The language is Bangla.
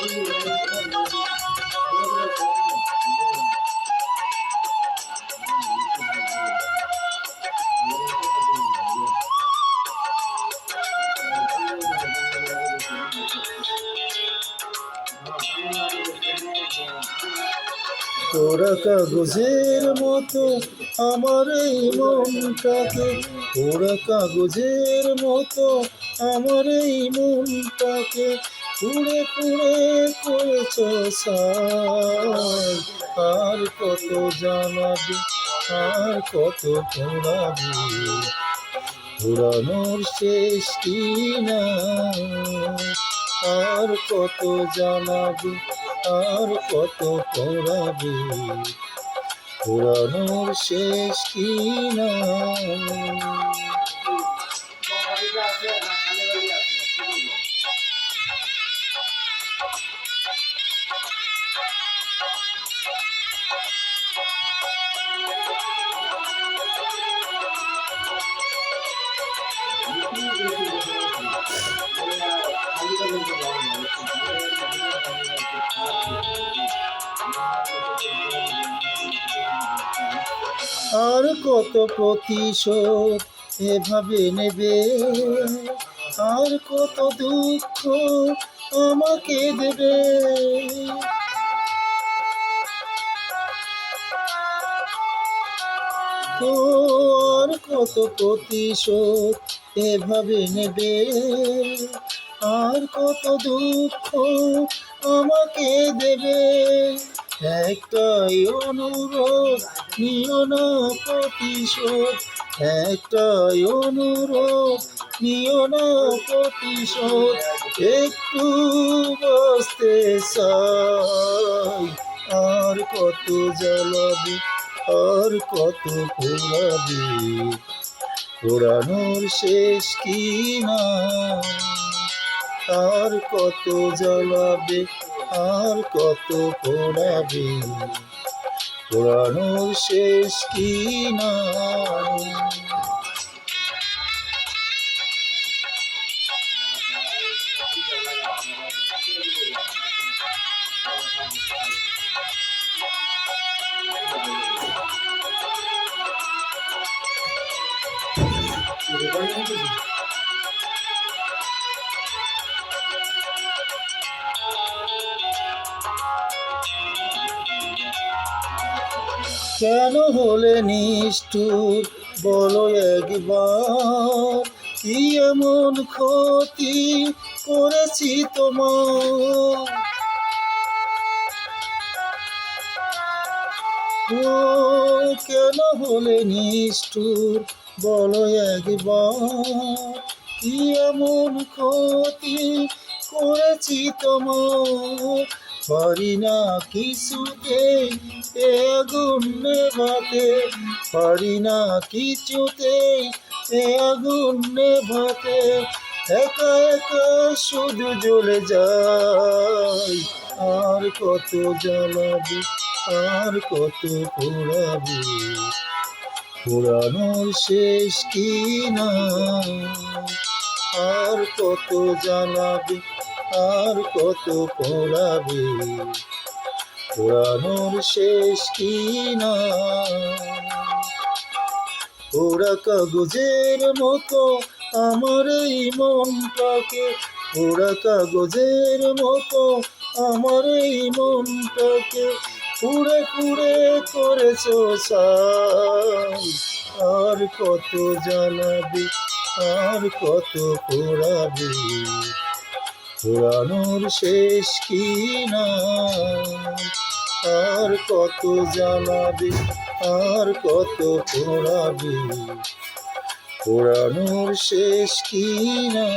পোড়া কাগজের মতো আমার এই মনটাকে, পোড়া কাগজের মতো আমার এই মনটাকে পুড়ে পুড়ে করেছ ছাই। আর কত জানাবি, আর কত পোড়াবি, পোড়ানোর শেষ কি না। আর কত জানাবি, আর কত পোড়াবি, পোড়ানোর শেষ কি না। আর কত প্রতিশোধ এভাবে নেবে, আর কত দুঃখ আমাকে দেবে। ও আর কত প্রতিশোধ এভাবে নেবে, আর কত দুঃখ আমাকে দেবে। একটাই অনুরোধ, নিও না প্রতিশোধ, একটাই অনুরোধ, নিও না প্রতিশোধ। একটু বসতে চাই, আর কত জ্বালাবি, আর কত পোড়াবি, পোড়ানোর শেষ কি না। আর কত জ্বালাবে, আর কত পোড়াবে, পোড়ানোর শেষ কি না। কেন হলে নিষ্ঠুর বলো একবার, কি এমন ক্ষতি করেছি তোমার। ও কেন হলে নিষ্ঠুর বলো একবার, কি এমন ক্ষতি করেছি তোমার। পারি না কিছুতে এ আগুন নেভাতে, পারি না কিছুতে এ আগুন নেভাতে। একা একা শুধু জ্বলে যায়, আর কত জ্বালাবি, আর কত পোড়াবি, পোড়ানোর শেষ কি না। আর কত জ্বালাবি, আর কত পোড়াবি, পোড়ানোর শেষ কি না। পোড়া কাগজের মতো আমার এই মনটাকে, পোড়া কাগজের মতো আমার এই মনটাকে পুড়ে পুড়ে করেছ ছাই। আর কত জ্বালাবি, আর কত পোড়াবি, পোড়ানোর শেষ কি না। আর কত জ্বালাবি, আর কত পোড়াবি, পোড়ানোর শেষ কি না।